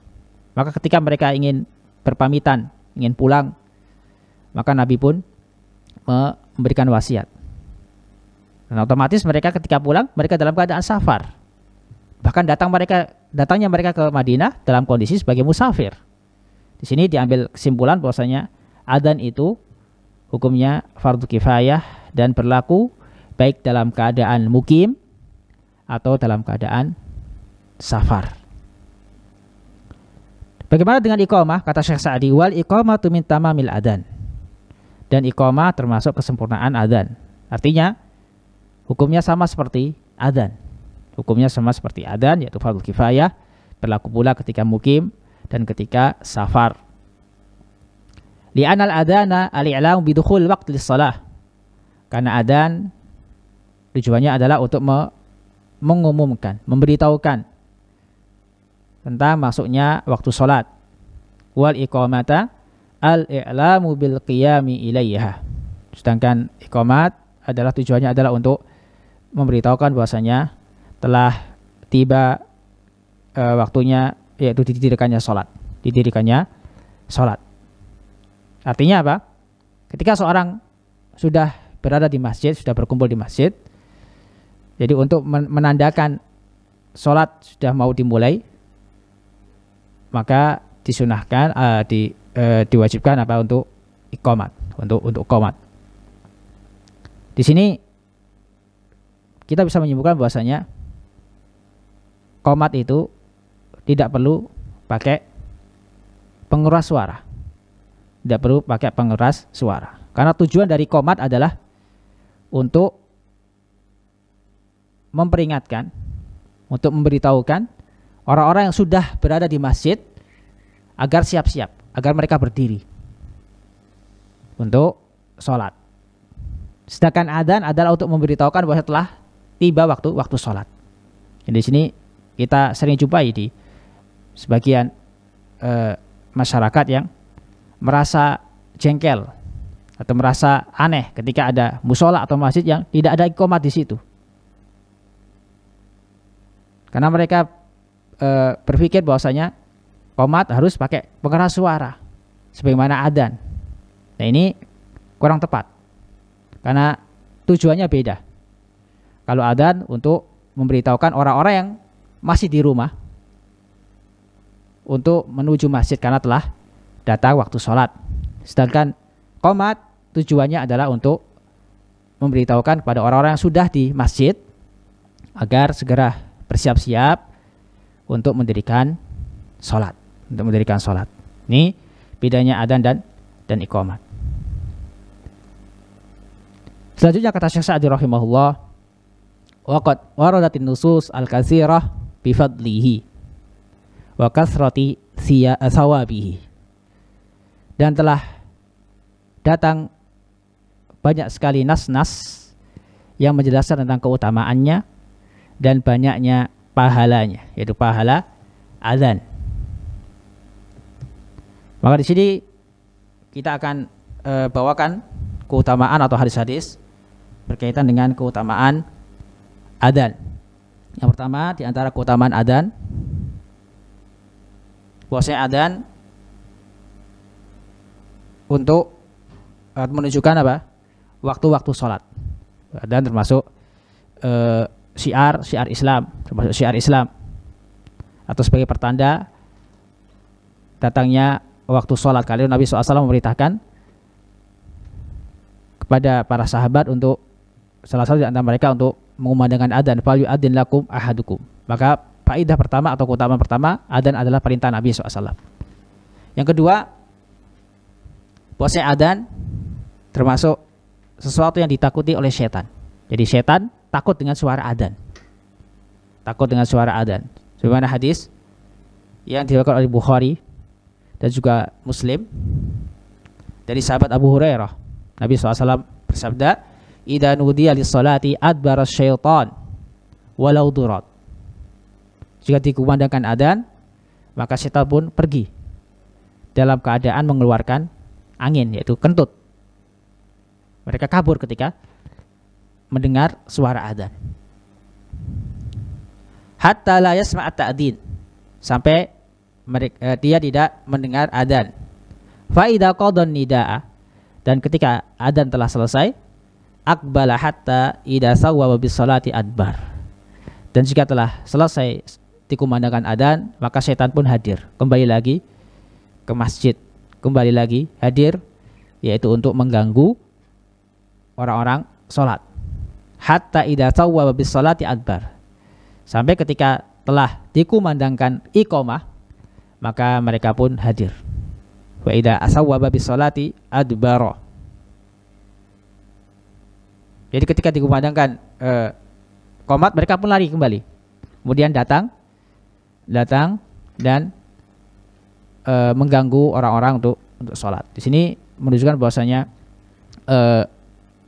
Maka ketika mereka ingin berpamitan, ingin pulang, maka Nabi pun memberikan wasiat. Dan otomatis mereka ketika pulang, mereka dalam keadaan safar. Bahkan datangnya mereka ke Madinah dalam kondisi sebagai musafir. Di sini diambil kesimpulan bahwasanya adzan itu hukumnya fardu kifayah dan berlaku baik dalam keadaan mukim atau dalam keadaan safar. Bagaimana dengan iqamah? Kata Syekh Sa'di, wal iqamatu min tamamil adzan. Dan iqamah termasuk kesempurnaan adzan. Artinya hukumnya sama seperti adzan. Hukumnya sama seperti adzan, yaitu fardu kifayah, berlaku pula ketika mukim dan ketika safar. Li'anal adzana al-i'lam bidukhul waqti lis-shalah. Karena adzan tujuannya adalah untuk mengumumkan, memberitahukan tentang masuknya waktu salat. Wal iqamata al-i'lamu bil qiyami ilaiha. Sedangkan iqamat adalah tujuannya adalah untuk memberitahukan bahwasanya telah tiba waktunya, yaitu didirikannya salat. Artinya apa? Ketika seorang sudah berada di masjid, sudah berkumpul di masjid, jadi untuk menandakan salat sudah mau dimulai, maka disunahkan, diwajibkan apa, untuk iqamat, untuk qomat. Di sini kita bisa menyimpulkan bahwasanya qomat itu tidak perlu pakai pengeras suara. Tidak perlu pakai pengeras suara. Karena tujuan dari qomat adalah untuk memperingatkan, untuk memberitahukan orang-orang yang sudah berada di masjid agar siap-siap, agar mereka berdiri untuk sholat. Sedangkan adzan adalah untuk memberitahukan bahwa telah tiba waktu sholat. Jadi di sini kita sering jumpai di sebagian masyarakat yang merasa jengkel atau merasa aneh ketika ada musola atau masjid yang tidak ada iqamat di situ. Karena mereka berpikir bahwasanya qomat harus pakai pengeras suara sebagaimana adzan. Nah, ini kurang tepat. Karena tujuannya beda. Kalau adzan untuk memberitahukan orang-orang yang masih di rumah untuk menuju masjid karena telah datang waktu sholat. Sedangkan qomat tujuannya adalah untuk memberitahukan kepada orang-orang yang sudah di masjid agar segera bersiap-siap untuk mendirikan sholat. Ini bedanya adzan dan iqamat. Selanjutnya kata Syekh Sa'di rahimahullah, waqad waradatin nusus al-katsirah bifadlihi wa kathrati thawabihi. Dan telah datang banyak sekali nas-nas yang menjelaskan tentang keutamaannya dan banyaknya pahalanya, yaitu pahala adzan. Maka di sini kita akan bawakan keutamaan atau hadis-hadis berkaitan dengan keutamaan adzan. Yang pertama di antara keutamaan adzan, bahwasanya adzan untuk menunjukkan apa? Waktu-waktu sholat. Adzan termasuk syiar Islam, termasuk syiar Islam, atau sebagai pertanda datangnya waktu sholat. Kali Nabi SAW memerintahkan kepada para sahabat untuk salah satu di antara mereka untuk mengumandangkan adzan, fal yu'adzin lakum ahadukum. Maka faedah pertama atau keutamaan pertama, adzan adalah perintah Nabi SAW. Yang kedua, bahwasanya adzan termasuk sesuatu yang ditakuti oleh setan. Jadi setan takut dengan suara adzan. Sebagaimana hadis yang diriwayatkan oleh Bukhari dan juga Muslim dari sahabat Abu Hurairah. Nabi SAW bersabda, idza nudiya lis-salati adbara syaitan walau durat. Jika dikumandangkan adzan, maka setan pun pergi dalam keadaan mengeluarkan angin, yaitu kentut. Mereka kabur ketika mendengar suara adzan. Hatta la yasma' at-ta'dzin, sampai dia tidak mendengar adzan. Fa idza qada nidaa, dan ketika adzan telah selesai, aqbala hatta idza sawwaba bis salati adbar. Dan jika telah selesai dikumandangkan adzan, maka setan pun hadir, kembali lagi ke masjid, kembali lagi hadir, yaitu untuk mengganggu orang-orang sholat. Hatta idza sawwaba bis salati adbar, sampai ketika telah dikumandangkan iqamah, maka mereka pun hadir. Wa idza asawwaba bis salati adbara. Jadi ketika dikumandangkan qomat, mereka pun lari kembali. Kemudian datang dan mengganggu orang-orang untuk sholat. Di sini menunjukkan bahwasanya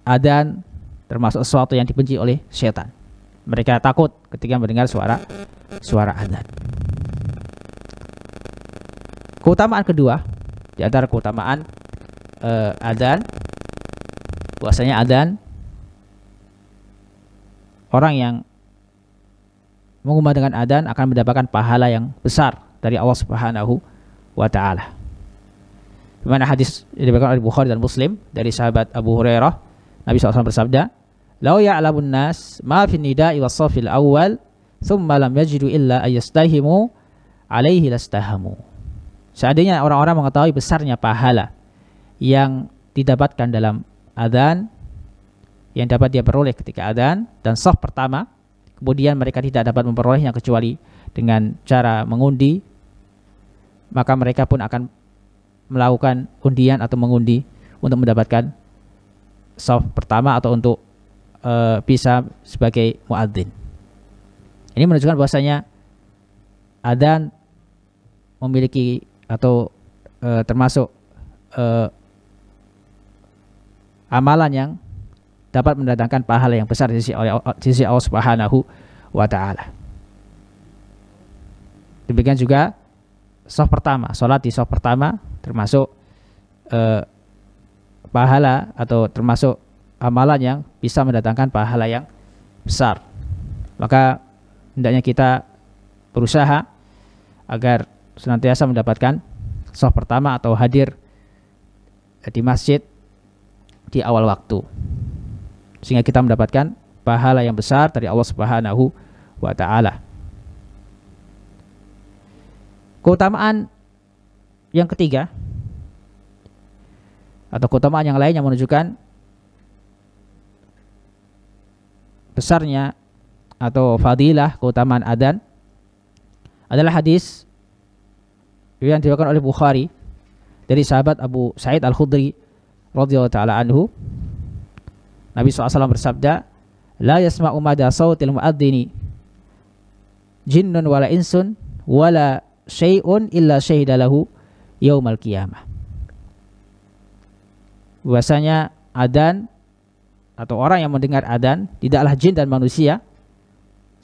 adzan termasuk sesuatu yang dibenci oleh setan. Mereka takut ketika mendengar suara adzan. Keutamaan kedua di antara keutamaan adzan, bahwasanya adzan, orang yang mengumandangkan adzan akan mendapatkan pahala yang besar dari Allah Subhanahu wa taala. Di mana hadis diriwayatkan oleh Bukhari dan Muslim dari sahabat Abu Hurairah, Nabi SAW bersabda, "Lau ya'lamun nas ma fi nida'i was-safil awwal, thumma lam yajidu illa ayastahimu alaihi lastahamu." Seandainya orang-orang mengetahui besarnya pahala yang didapatkan dalam adzan, yang dapat dia peroleh ketika adzan dan shaf pertama, kemudian mereka tidak dapat memperolehnya kecuali dengan cara mengundi, maka mereka pun akan melakukan undian atau mengundi untuk mendapatkan shaf pertama atau untuk bisa sebagai muadzin. Ini menunjukkan bahwasanya adzan memiliki atau termasuk amalan yang dapat mendatangkan pahala yang besar di sisi Allah Subhanahu wa taala. Demikian juga shaf pertama, salat di shaf pertama termasuk pahala atau termasuk amalan yang bisa mendatangkan pahala yang besar. Maka hendaknya kita berusaha agar senantiasa mendapatkan shaf pertama atau hadir di masjid di awal waktu, sehingga kita mendapatkan pahala yang besar dari Allah Subhanahu wa taala. Keutamaan yang ketiga atau keutamaan yang lain yang menunjukkan besarnya atau fadilah keutamaan adzan adalah hadis yang diriwayatkan oleh Bukhari dari sahabat Abu Sa'id Al-Khudri radhiyallahu taala anhu. Nabi SAW bersabda, "La yasma'u mada sautil muadzini jinnun wala insun wala syai'un illa syahida lahu yaumal qiyamah." Bahwasanya adzan atau orang yang mendengar adzan tidaklah jin dan manusia,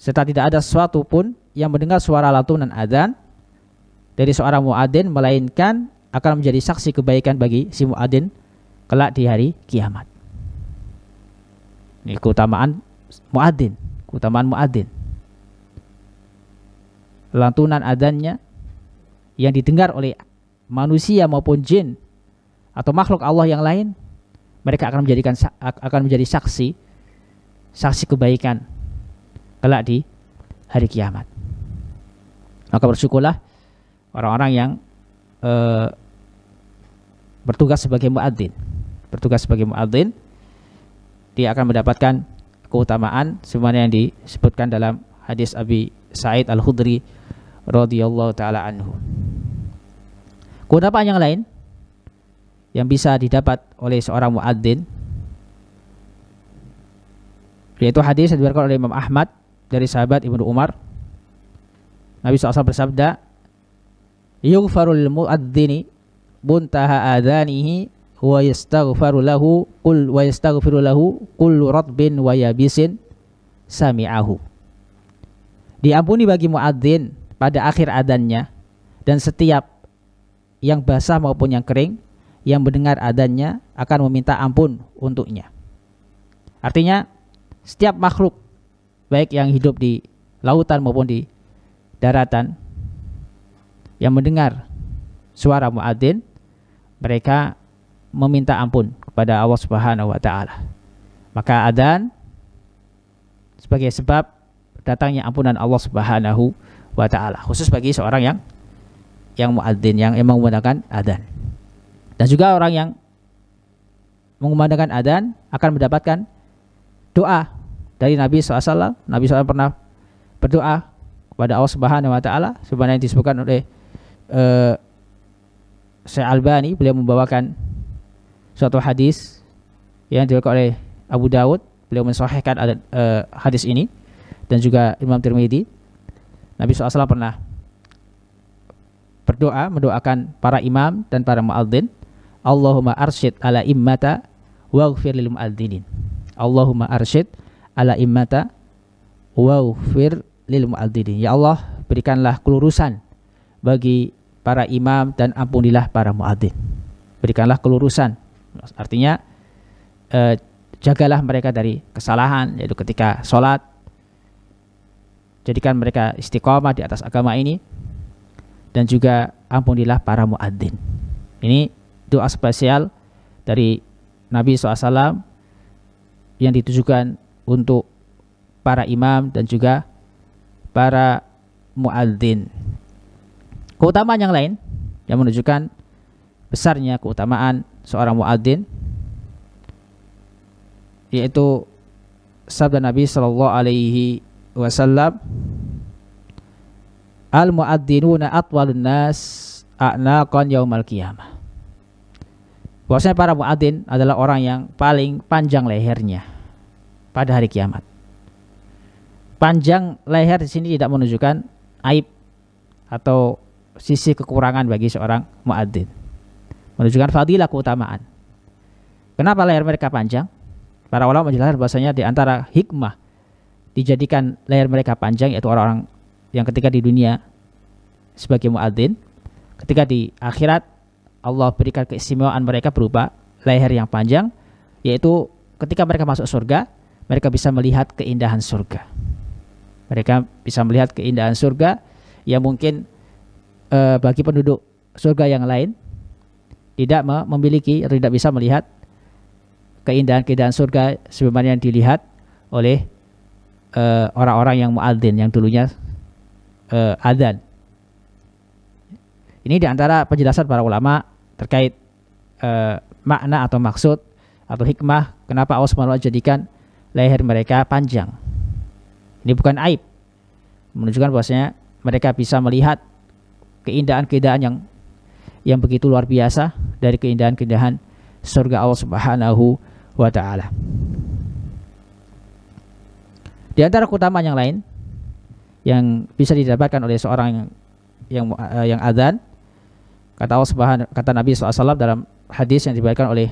serta tidak ada sesuatu pun yang mendengar suara lantunan adzan dari seorang muadzin melainkan akan menjadi saksi kebaikan bagi si muadzin kelak di hari kiamat. Ini keutamaan muadzin, keutamaan muadzin. Lantunan adzannya yang didengar oleh manusia maupun jin atau makhluk Allah yang lain, mereka akan menjadi saksi kebaikan kelak di hari kiamat. Maka bersyukurlah orang-orang yang bertugas sebagai muadzin. Dia akan mendapatkan keutamaan semuanya yang disebutkan dalam hadis Abi Sa'id Al-Khudri radhiyallahu taala anhu. Keutamaan yang lain yang bisa didapat oleh seorang muadzin yaitu hadis yang diriwayatkan oleh Imam Ahmad dari sahabat Ibnu Umar. Nabi SAW bersabda, "Yughfaru lil muadzini muntaha adzanihi wa yastaghfiru lahu kullu ratbin wa yabisin sami'ahu. Diampuni bagi muadzin pada akhir adzannya, dan setiap yang basah maupun yang kering yang mendengar adzannya akan meminta ampun untuknya. Artinya setiap makhluk baik yang hidup di lautan maupun di daratan yang mendengar suara muadzin, mereka meminta ampun kepada Allah Subhanahu wa taala. Maka adzan sebagai sebab datangnya ampunan Allah Subhanahu wa taala, khusus bagi seorang yang muadzin, yang emang menggunakan adzan. Dan juga orang yang mengumandangkan adzan akan mendapatkan doa dari Nabi SAW. Nabi SAW pernah berdoa kepada Allah Subhanahu wa taala sebagaimana yang disebutkan oleh Syekh Albani. Beliau membawakan suatu hadis yang diriwayatkan oleh Abu Dawud. Beliau mensahihkan hadis ini, dan juga Imam Tirmidzi. Nabi SAW pernah berdoa, mendoakan para imam dan para muadzin, Allahumma arsyid ala immata waghfir lil muadzinin. Allahumma arsyid ala immata waghfir lil muadzinin. Ya Allah, berikanlah kelurusan bagi para imam dan ampunilah para muadzin. Berikanlah kelurusan, artinya jagalah mereka dari kesalahan, yaitu ketika sholat. Jadikan mereka istiqomah di atas agama ini, dan juga ampunilah para muadzin. Ini doa spesial dari Nabi SAW yang ditujukan untuk para imam dan juga para muadzin. Keutamaan yang lain yang menunjukkan besarnya keutamaan seorang muadzin, yaitu sabda Nabi sallallahu alaihi wasallam, al muadzzinuna atwalun nas a'naqan yaumal qiyamah. Bahwasanya para muadzin adalah orang yang paling panjang lehernya pada hari kiamat. Panjang leher di sini tidak menunjukkan aib atau sisi kekurangan bagi seorang muadzin, menunjukkan fadilah, keutamaan. Kenapa leher mereka panjang? Para ulama menjelaskan bahwasanya di antara hikmah dijadikan leher mereka panjang, yaitu orang-orang yang ketika di dunia sebagai muadzin, ketika di akhirat Allah berikan keistimewaan mereka berupa leher yang panjang, yaitu ketika mereka masuk surga, mereka bisa melihat keindahan surga. Mereka bisa melihat keindahan surga yang mungkin bagi penduduk surga yang lain tidak memiliki atau tidak bisa melihat keindahan-keindahan surga sebagaimana yang dilihat oleh orang-orang yang muadzin, yang dulunya adzan. Ini diantara penjelasan para ulama terkait makna atau maksud atau hikmah kenapa Allah SWT jadikan leher mereka panjang. Ini bukan aib, menunjukkan bahwasanya mereka bisa melihat keindahan-keindahan yang begitu luar biasa dari keindahan-keindahan surga Allah Subhanahu wa taala. Di antara keutamaan yang lain yang bisa didapatkan oleh seorang yang adzan, kata Nabi SAW dalam hadis yang diriwayatkan oleh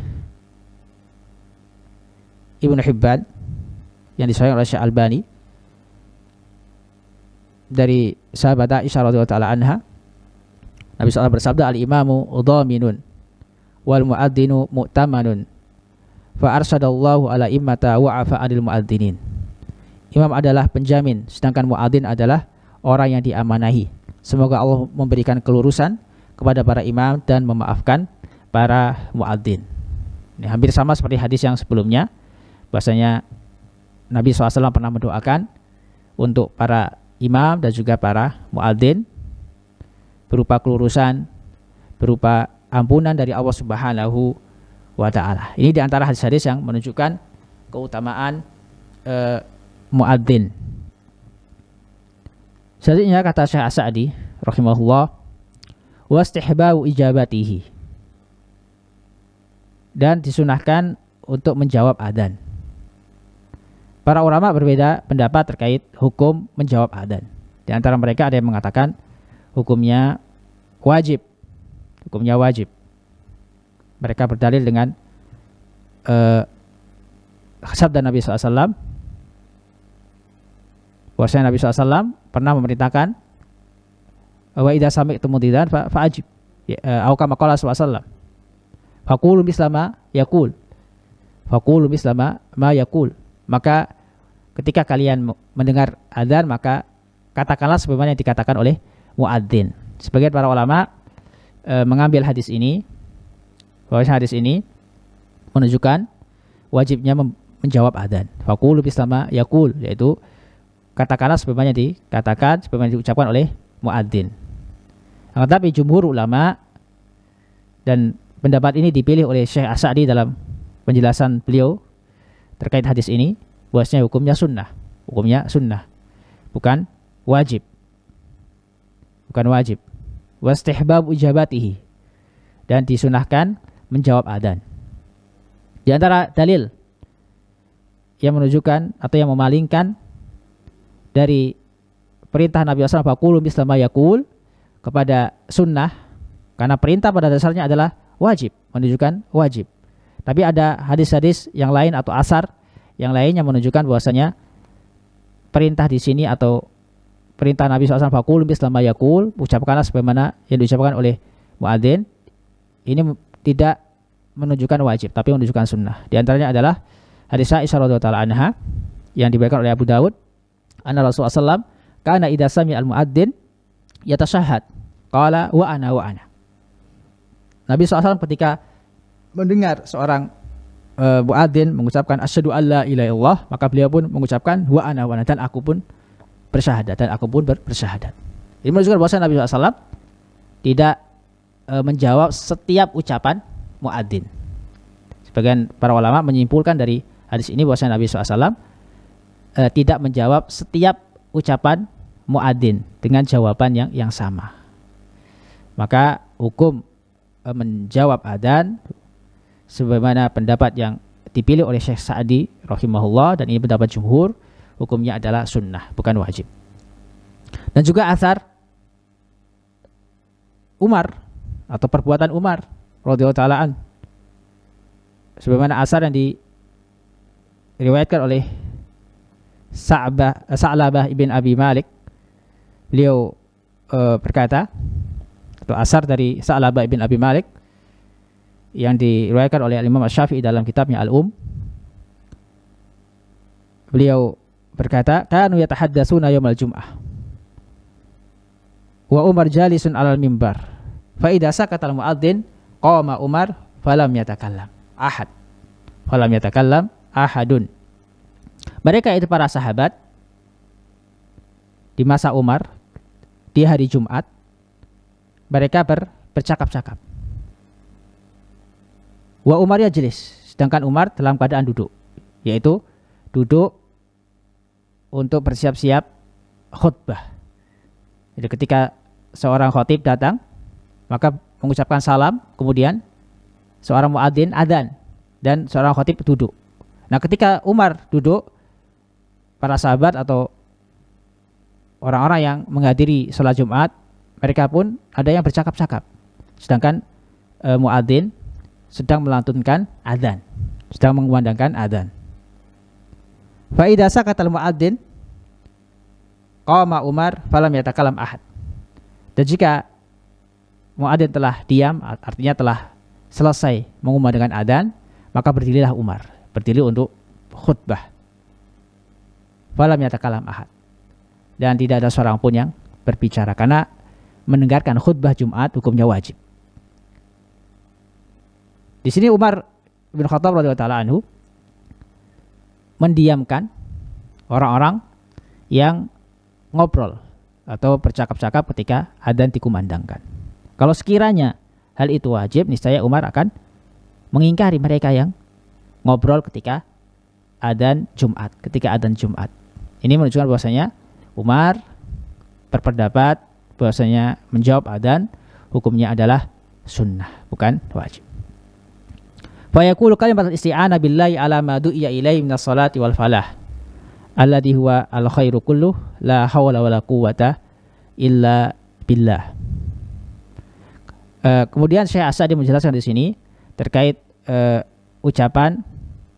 Ibnu Hibban yang disahihkan oleh Syekh Albani dari sahabat Aisyah radhiyallahu taala anha, Nabi SAW bersabda, al-imamu dhaminun wal muadzinu mu'tamanun fa arsyadallahu ala immata wa afa anil muadzinin. Imam adalah penjamin, sedangkan muadzin adalah orang yang diamanahi. Semoga Allah memberikan kelurusan kepada para imam dan memaafkan para muadzin. Ini hampir sama seperti hadis yang sebelumnya, bahwasanya Nabi SAW pernah mendoakan untuk para imam dan juga para muadzin berupa kelurusan, berupa ampunan dari Allah Subhanahu wa taala. Ini diantara hadis-hadis yang menunjukkan keutamaan muadzin. Selanjutnya kata Syekh As-Sa'di rahimahullah, wastihbabu ijabatihi, dan disunahkan untuk menjawab adzan. Para ulama berbeda pendapat terkait hukum menjawab adzan. Di antara mereka ada yang mengatakan hukumnya wajib. Hukumnya wajib. Mereka berdalil dengan sabda Nabi SAW, bahwasanya Nabi SAW pernah memerintahkan wa idza sami'tum mudidan fa'ajib, atau kama qala SAW, faqulu mislama yaqul, faqulu mislama ma yaqul. Maka ketika kalian mendengar adzan, maka katakanlah sebagaimana yang dikatakan oleh muadzin. Sebagian para ulama mengambil hadis ini, bahwasanya hadis ini menunjukkan wajibnya menjawab adzan. Faqulu mislama yaqul, yaitu katakanlah sebagaimana dikatakan, sebagaimana diucapkan oleh muadzin. Tetapi jumhur ulama, dan pendapat ini dipilih oleh Syekh As-Sa'di dalam penjelasan beliau terkait hadis ini, bahwasanya hukumnya sunnah, bukan wajib, wastihbab ujabatihi, dan disunahkan menjawab adzan. Di antara dalil yang menunjukkan atau yang memalingkan dari perintah Nabi SAW faqulu mislama yaqul kepada sunnah, karena perintah pada dasarnya adalah wajib, menunjukkan wajib. Tapi ada hadis-hadis yang lain atau asar yang lain yang menunjukkan bahwasanya perintah di sini atau perintah Nabi SAW faqulu mislama yaqul, ucapkanlah sebagaimana yang diucapkan oleh muadzin, ini tidak menunjukkan wajib tapi menunjukkan sunnah. Di antaranya adalah hadis Aisyah radhiyallahu anha yang diriwayatkan oleh Abu Daud, anna Rasulullah SAW kana idza sami'al muadzin yatashahhad qala wa ana. Nabi SAW ketika mendengar seorang muadzin mengucapkan asyhadu alla ilaha illallah, maka beliau pun mengucapkan wa ana, dan aku pun bersyahadat, Ini menunjukkan bahwa Nabi SAW tidak menjawab setiap ucapan muadzin. Sebagian para ulama menyimpulkan dari hadis ini bahwa Nabi SAW tidak menjawab setiap ucapan muadzin dengan jawaban yang sama. Maka hukum menjawab adzan sebagaimana pendapat yang dipilih oleh Syekh Sa'di rahimahullah, dan ini pendapat jumhur, hukumnya adalah sunnah, bukan wajib. Dan juga asar Umar atau perbuatan Umar radhiyallahu ta'ala an, sebagaimana asar yang diriwayatkan oleh Sa'labah ibn Abi Malik. Beliau berkata, atau asar dari Sa'labah ibn Abi Malik yang diriwayatkan oleh Imam Asy-Syafi'i dalam kitabnya Al-Um. Beliau berkata, kanu yatahaddatsuna yaumal jum'ah wa Umar jalisun 'alal mimbar fa idza sakata al-mu'adzin qama Umar falam yatakallam ahadun. Mereka itu para sahabat di masa Umar di hari Jumat, mereka bercakap-cakap. Wa Umar yajlis, sedangkan Umar dalam keadaan duduk, yaitu duduk untuk bersiap-siap khutbah. Jadi ketika seorang khatib datang, maka mengucapkan salam, kemudian seorang muadzin adzan dan seorang khatib duduk. Nah, ketika Umar duduk, para sahabat atau orang-orang yang menghadiri sholat Jumat, mereka pun ada yang bercakap-cakap, sedangkan muadzin sedang melantunkan adzan, sedang mengumandangkan adzan. Fa idza sakatal muadzin qama Umar falam yatakallam ahad. Dan jika muadzin telah diam, artinya telah selesai mengumandangkan adzan, maka berdirilah Umar, berdiri untuk khutbah. Falam yatakallam ahad. Dan tidak ada seorang pun yang berbicara, karena mendengarkan khutbah Jumat hukumnya wajib. Di sini Umar bin Khattab radhiyallahu ta'ala anhu mendiamkan orang-orang yang ngobrol atau bercakap-cakap ketika adzan dikumandangkan. Kalau sekiranya hal itu wajib, niscaya Umar akan mengingkari mereka yang ngobrol ketika adzan Jumat, Ini menunjukkan bahwasanya Umar berpendapat bahwasanya menjawab adzan hukumnya adalah sunnah, bukan wajib. Fa yaqulu kalimat al-isti'anah billahi ala ma du'iya ilaihi minas salati wal falah alladhi huwa al-khairu kulluh la hawla wala quwwata illa billah. Kemudian Syekh As-Sa'di menjelaskan di sini terkait ucapan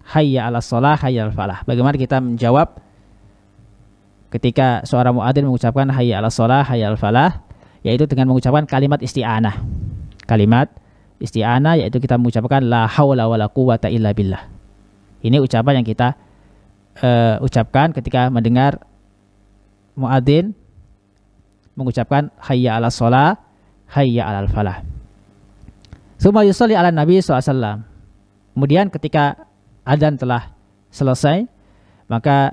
hayya 'alas shalah, hayya 'alal falah. Bagaimana kita menjawab ketika seorang muadzin mengucapkan hayya 'alas shalah, hayya 'alal falah, yaitu dengan mengucapkan kalimat isti'anah. Kalimat isti'anah yaitu kita mengucapkan la haula wala quwata illa billah. Ini ucapan yang kita ucapkan ketika mendengar muadzin mengucapkan hayya 'alas shalah, hayya 'alal falah. Tsumma yusalli 'alan nabi SAW. Kemudian ketika adzan telah selesai, maka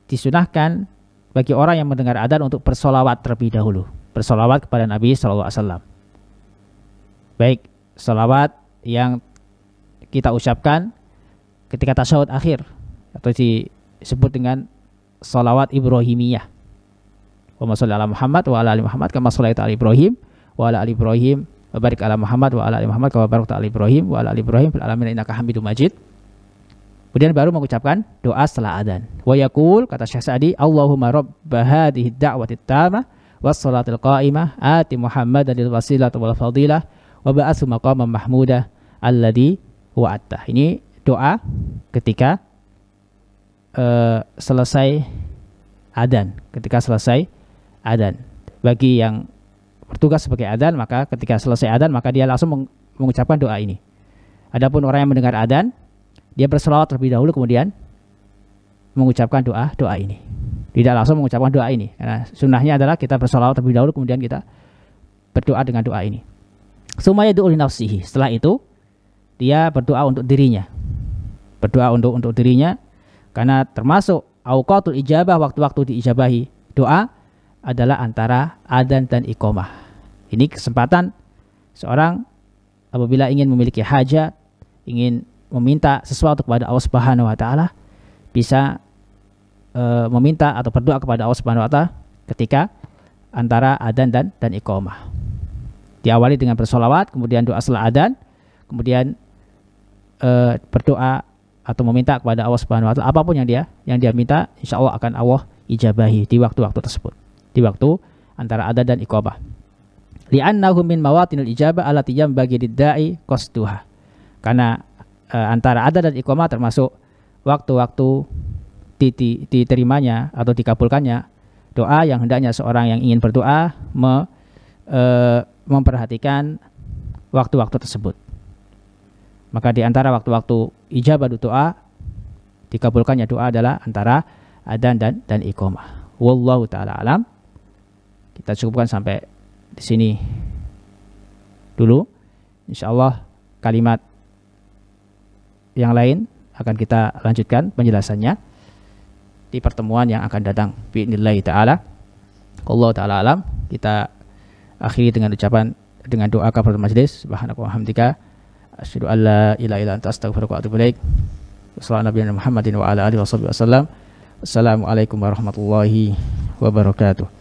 disunahkan bagi orang yang mendengar adzan untuk bersolawat terlebih dahulu, bersolawat kepada Nabi SAW. Baik solawat yang kita ucapkan ketika tasyahud akhir atau disebut dengan solawat Ibrahimiyah. Wa sholli ala Muhammad wa ala ali Muhammad kama shallaita ala Ibrahim wa ala ali Ibrahim wa barik ala Muhammad wa ala ali Muhammad kama barakta ala Ibrahim wa ala ali Ibrahim fil alamin innaka Hamidum Majid. Kemudian baru mengucapkan doa setelah adzan. Wa yaqul, kata Syekh Sa'di, Allahumma rabb hadhihi ad-da'wati at-tamah was salatil qa'imah ati Muhammadan lil wasilah wal fadilah wa ba'athu maqaman mahmudah alladhi wa'atta. Ini doa ketika selesai adzan, ketika selesai adzan. Bagi yang bertugas sebagai adzan, maka ketika selesai adzan maka dia langsung mengucapkan doa ini. Adapun orang yang mendengar adzan, dia berselawat terlebih dahulu kemudian mengucapkan doa ini. Tidak langsung mengucapkan doa ini, karena sunnahnya adalah kita berselawat terlebih dahulu kemudian kita berdoa dengan doa ini. Tsumma yad'u li nafsihi. Setelah itu dia berdoa untuk dirinya. Berdoa untuk dirinya, karena termasuk auqatul ijabah, waktu-waktu diijabahi doa adalah antara adzan dan iqamah. Ini kesempatan seorang apabila ingin memiliki hajat, ingin meminta sesuatu kepada Allah Subhanahu wa taala, bisa meminta atau berdoa kepada Allah Subhanahu wa taala ketika antara adzan dan iqamah. Diawali dengan bersolawat, kemudian doa setelah adzan, kemudian berdoa atau meminta kepada Allah Subhanahu wa taala apapun yang dia minta, insyaallah akan Allah ijabahi di waktu-waktu tersebut, di waktu antara adzan dan iqamah. Li'annahu min mawatinil ijabah allati yanbaghi lid-da'i qasduha. Karena antara adzan dan iqamah termasuk waktu-waktu diterimanya atau dikabulkannya doa yang hendaknya seorang yang ingin berdoa memperhatikan waktu-waktu tersebut. Maka di antara waktu-waktu ijabah doa, dikabulkannya doa adalah antara adzan dan iqamah. Wallahu taala alam. Kita cukupkan sampai di sini dulu. Insyaallah kalimat yang lain akan kita lanjutkan penjelasannya di pertemuan yang akan datang bi'idznillah taala. Wallahu taala alam. Kita akhiri dengan ucapan, dengan doa kafaratul majlis. Subhanaka wa hamdika asyhadu an la ilaha illa anta astaghfiruka wa atubu ilaik. Wassallallahu nabiyana Muhammadin wa ala alihi wasallam. Assalamualaikum warahmatullahi wabarakatuh.